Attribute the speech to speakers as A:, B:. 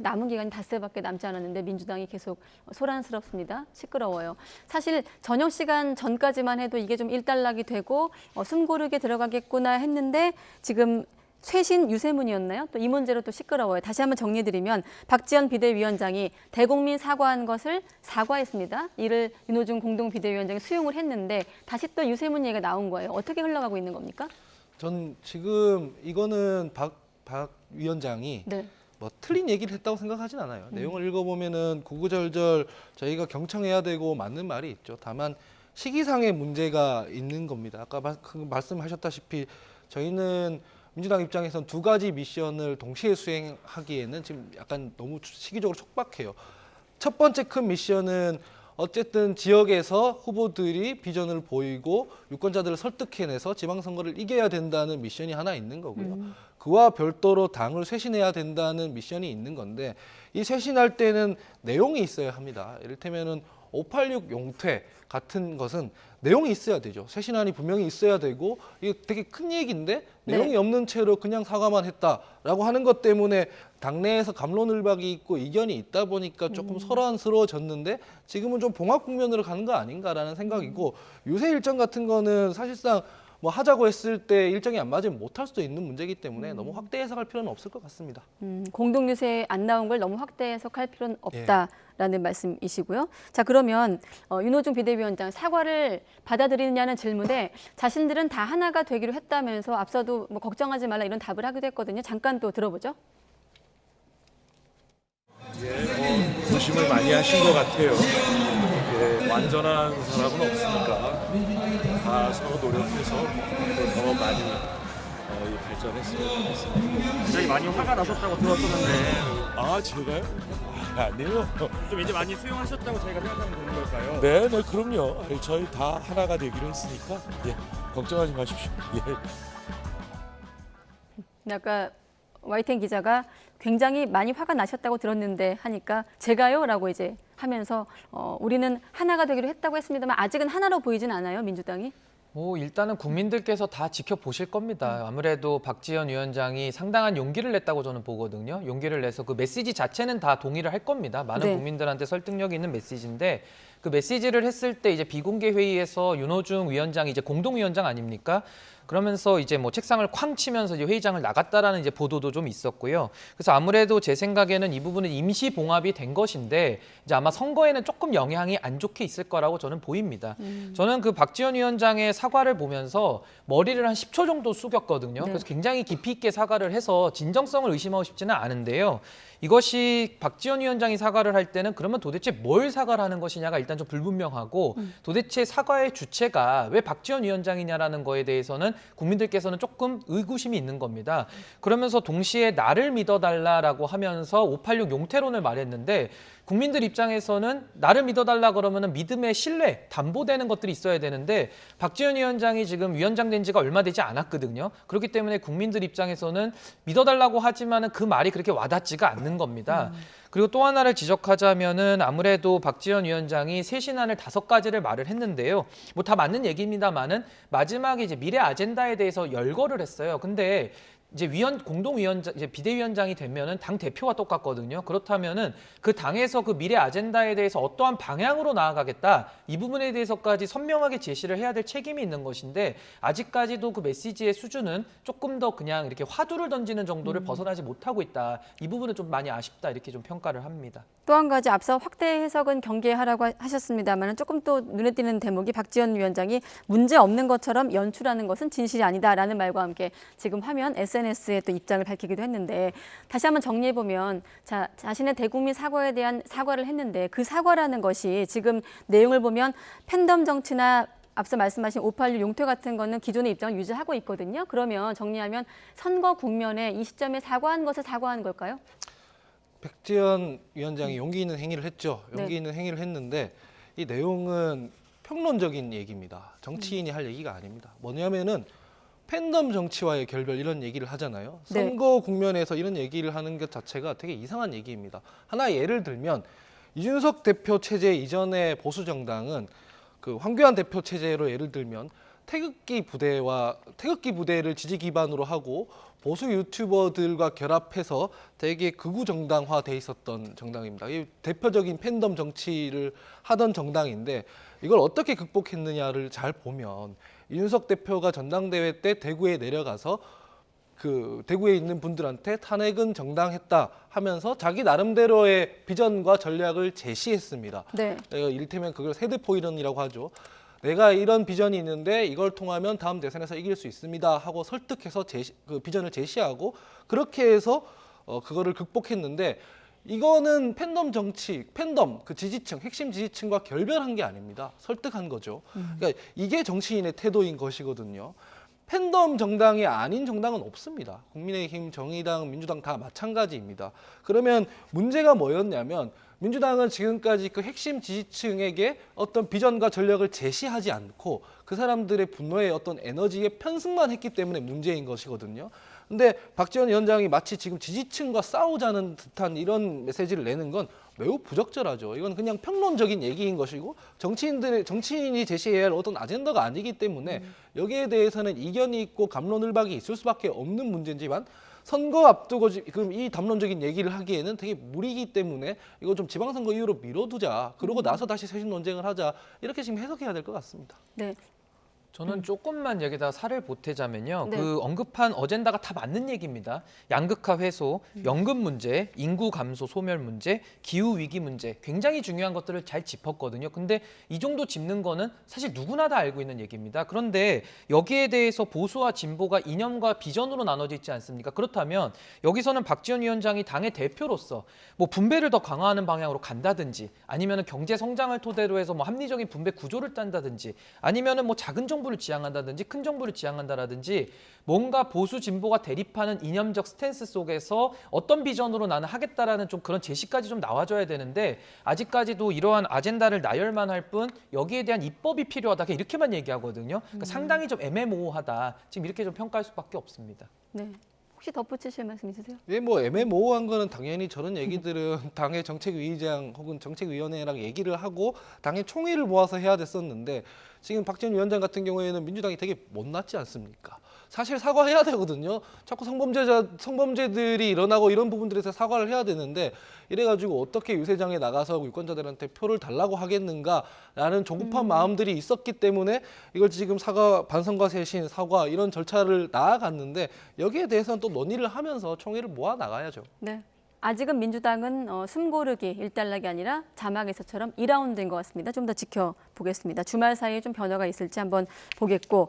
A: 남은 기간이 닷새밖에 남지 않았는데 민주당이 계속 소란스럽습니다. 시끄러워요. 사실 저녁 시간 전까지만 해도 이게 좀 일단락이 되고 숨 고르게 들어가겠구나 했는데 지금 쇄신 유세문이었나요? 또 이 문제로 또 시끄러워요. 다시 한번 정리해드리면 박지원 비대위원장이 대국민 사과한 것을 사과했습니다. 이를 윤호중 공동비대위원장이 수용을 했는데 다시 또 유세문 얘기가 나온 거예요. 어떻게 흘러가고 있는 겁니까?
B: 전 지금 이거는 박 위원장이
A: 네.
B: 뭐 틀린 얘기를 했다고 생각하진 않아요. 내용을 읽어보면은 구구절절 저희가 경청해야 되고 맞는 말이 있죠. 다만 시기상의 문제가 있는 겁니다. 아까 말씀하셨다시피 저희는 민주당 입장에서는 두 가지 미션을 동시에 수행하기에는 지금 약간 너무 시기적으로 촉박해요. 첫 번째 큰 미션은 어쨌든 지역에서 후보들이 비전을 보이고 유권자들을 설득해내서 지방선거를 이겨야 된다는 미션이 하나 있는 거고요. 그와 별도로 당을 쇄신해야 된다는 미션이 있는 건데 이 쇄신할 때는 내용이 있어야 합니다. 이를테면은 586 용퇴 같은 것은 내용이 있어야 되죠. 쇄신안이 분명히 있어야 되고 이게 되게 큰 얘기인데 내용이 없는 채로 그냥 사과만 했다라고 하는 것 때문에 당내에서 갑론을박이 있고 이견이 있다 보니까 조금 소란스러워졌는데 지금은 좀 봉합 국면으로 가는 거 아닌가라는 생각이고 유세 일정 같은 거는 사실상 뭐 하자고 했을 때 일정이 안 맞으면 못할 수도 있는 문제이기 때문에 너무 확대 해석할 필요는 없을 것 같습니다.
A: 공동 유세에 안 나온 걸 너무 확대 해석할 필요는 없다라는 말씀이시고요. 자, 그러면 윤호중 비대위원장 사과를 받아들이느냐는 질문에 자신들은 다 하나가 되기로 했다면서 앞서도 뭐 걱정하지 말라 이런 답을 하기도 했거든요. 잠깐 또 들어보죠.
C: 고심을 많이 하신 것 같아요. 완전한 사람은 없으니까 다 서로 노력해서 더 많이 발전했으면 좋겠습니다.
D: 굉장히 많이 화가 나셨다고 들었었는데
C: 아, 제가요? 아니요.
D: 좀 이제 많이 수용하셨다고 저희가 생각하면 되는 걸까요?
C: 네, 그럼요. 저희 다 하나가 되기로 했으니까 걱정하지 마십시오.
A: 아까 YTN 기자가 굉장히 많이 화가 나셨다고 들었는데 하니까 제가요? 라고 이제 하면서 우리는 하나가 되기로 했다고 했습니다만 아직은 하나로 보이진 않아요, 민주당이?
E: 뭐 일단은 국민들께서 다 지켜보실 겁니다. 아무래도 박지원 위원장이 상당한 용기를 냈다고 저는 보거든요. 용기를 내서 그 메시지 자체는 다 동의를 할 겁니다. 많은 국민들한테 설득력이 있는 메시지인데 그 메시지를 했을 때 이제 비공개 회의에서 윤호중 위원장이 이제 공동위원장 아닙니까? 그러면서 이제 뭐 책상을 쾅 치면서 이제 회의장을 나갔다라는 이제 보도도 좀 있었고요. 그래서 아무래도 제 생각에는 이 부분은 임시 봉합이 된 것인데 이제 아마 선거에는 조금 영향이 안 좋게 있을 거라고 저는 보입니다. 저는 그 박지원 위원장의 사과를 보면서 머리를 한 10초 정도 숙였거든요. 그래서 굉장히 깊이 있게 사과를 해서 진정성을 의심하고 싶지는 않은데요. 이것이 박지원 위원장이 사과를 할 때는 그러면 도대체 뭘 사과를 하는 것이냐가 일단 좀 불분명하고 도대체 사과의 주체가 왜 박지원 위원장이냐라는 거에 대해서는 국민들께서는 조금 의구심이 있는 겁니다. 그러면서 동시에 나를 믿어달라라고 하면서 586 용태론을 말했는데 국민들 입장에서는 나를 믿어달라 그러면은 믿음의 신뢰, 담보되는 것들이 있어야 되는데 박지원 위원장이 지금 위원장 된 지가 얼마 되지 않았거든요. 그렇기 때문에 국민들 입장에서는 믿어달라고 하지만은 그 말이 그렇게 와닿지가 않는 겁니다. 그리고 또 하나를 지적하자면은 아무래도 박지원 위원장이 쇄신안을 5가지를 말을 했는데요. 뭐 다 맞는 얘기입니다만은 마지막에 이제 미래 아젠다에 대해서 열거를 했어요. 근데 이제 공동위원장, 이제 비대위원장이 되면은 당 대표와 똑같거든요. 그렇다면은 그 당에서 그 미래 아젠다에 대해서 어떠한 방향으로 나아가겠다 이 부분에 대해서까지 선명하게 제시를 해야 될 책임이 있는 것인데 아직까지도 그 메시지의 수준은 조금 더 그냥 이렇게 화두를 던지는 정도를 벗어나지 못하고 있다. 이 부분은 좀 많이 아쉽다 이렇게 좀 평가를 합니다.
A: 또 한 가지 앞서 확대 해석은 경계하라고 하셨습니다만 조금 또 눈에 띄는 대목이 박지원 위원장이 문제 없는 것처럼 연출하는 것은 진실이 아니다라는 말과 함께 지금 화면 SNS에 또 입장을 밝히기도 했는데 다시 한번 정리해보면 자신의 대국민 사과에 대한 사과를 했는데 그 사과라는 것이 지금 내용을 보면 팬덤 정치나 앞서 말씀하신 586 용퇴 같은 거는 기존의 입장을 유지하고 있거든요. 그러면 정리하면 선거 국면에 이 시점에 사과한 것을 사과한 걸까요?
B: 박지원 위원장이 용기 있는 행위를 했죠. 용기 있는 행위를 했는데 이 내용은 평론적인 얘기입니다. 정치인이 할 얘기가 아닙니다. 뭐냐면은 팬덤 정치와의 결별 이런 얘기를 하잖아요. 선거 국면에서 이런 얘기를 하는 것 자체가 되게 이상한 얘기입니다. 하나 예를 들면 이준석 대표 체제 이전의 보수 정당은 그 황교안 대표 체제로 예를 들면 태극기 부대를 지지 기반으로 하고 보수 유튜버들과 결합해서 되게 극우 정당화돼 있었던 정당입니다. 이 대표적인 팬덤 정치를 하던 정당인데 이걸 어떻게 극복했느냐를 잘 보면 이준석 대표가 전당대회 때 대구에 내려가서 그 대구에 있는 분들한테 탄핵은 정당했다 하면서 자기 나름대로의 비전과 전략을 제시했습니다.
A: 네.
B: 이를테면 그걸 세대포이론이라고 하죠. 내가 이런 비전이 있는데 이걸 통하면 다음 대선에서 이길 수 있습니다 하고 설득해서 그 비전을 제시하고 그렇게 해서 그거를 극복했는데 이거는 팬덤 정치, 팬덤 그 지지층, 핵심 지지층과 결별한 게 아닙니다. 설득한 거죠. 그러니까 이게 정치인의 태도인 것이거든요. 팬덤 정당이 아닌 정당은 없습니다. 국민의힘, 정의당, 민주당 다 마찬가지입니다. 그러면 문제가 뭐였냐면 민주당은 지금까지 그 핵심 지지층에게 어떤 비전과 전략을 제시하지 않고 그 사람들의 분노의 어떤 에너지에 편승만 했기 때문에 문제인 것이거든요. 근데 박지원 위원장이 마치 지금 지지층과 싸우자는 듯한 이런 메시지를 내는 건 매우 부적절하죠. 이건 그냥 평론적인 얘기인 것이고 정치인이 제시해야 할 어떤 아젠다가 아니기 때문에 여기에 대해서는 이견이 있고 갑론을박이 있을 수밖에 없는 문제지만 선거 앞두고 지금 이 담론적인 얘기를 하기에는 되게 무리이기 때문에 이거 좀 지방선거 이후로 미뤄두자. 그러고 나서 다시 세신 논쟁을 하자. 이렇게 지금 해석해야 될 것 같습니다.
A: 네.
E: 저는 조금만 여기다 살을 보태자면요.
A: 네.
E: 그 언급한 어젠다가 다 맞는 얘기입니다. 양극화 해소, 연금 문제, 인구 감소 소멸 문제, 기후 위기 문제 굉장히 중요한 것들을 잘 짚었거든요. 근데 이 정도 짚는 거는 사실 누구나 다 알고 있는 얘기입니다. 그런데 여기에 대해서 보수와 진보가 이념과 비전으로 나눠져 있지 않습니까? 그렇다면 여기서는 박지원 위원장이 당의 대표로서 뭐 분배를 더 강화하는 방향으로 간다든지 아니면은 경제 성장을 토대로 해서 뭐 합리적인 분배 구조를 짠다든지 아니면은 뭐 작은 정부를 지향한다든지 큰 정부를 지향한다라든지 뭔가 보수 진보가 대립하는 이념적 스탠스 속에서 어떤 비전으로 나는 하겠다라는 좀 그런 제시까지 좀 나와줘야 되는데 아직까지도 이러한 아젠다를 나열만 할 뿐 여기에 대한 입법이 필요하다 이렇게만 얘기하거든요. 그러니까 상당히 좀 애매모호하다. 지금 이렇게 좀 평가할 수밖에 없습니다.
A: 네. 혹시 덧붙이실 말씀 있으세요?
B: 예, 뭐 애매모호한 거는 당연히 저런 얘기들은 당의 정책위의장 혹은 정책위원회랑 얘기를 하고 당의 총의를 모아서 해야 됐었는데 지금 박지원 위원장 같은 경우에는 민주당이 되게 못났지 않습니까? 사실 사과해야 되거든요. 자꾸 성범죄들이 일어나고 이런 부분들에서 사과를 해야 되는데 이래가지고 어떻게 유세장에 나가서 유권자들한테 표를 달라고 하겠는가라는 조급한 마음들이 있었기 때문에 이걸 지금 반성과 쇄신, 사과 이런 절차를 나아갔는데 여기에 대해서는 또 논의를 하면서 총의를 모아 나가야죠.
A: 네. 아직은 민주당은 숨고르기, 일단락이 아니라 자막에서처럼 2라운드인 것 같습니다. 좀 더 지켜보겠습니다. 주말 사이에 좀 변화가 있을지 한번 보겠고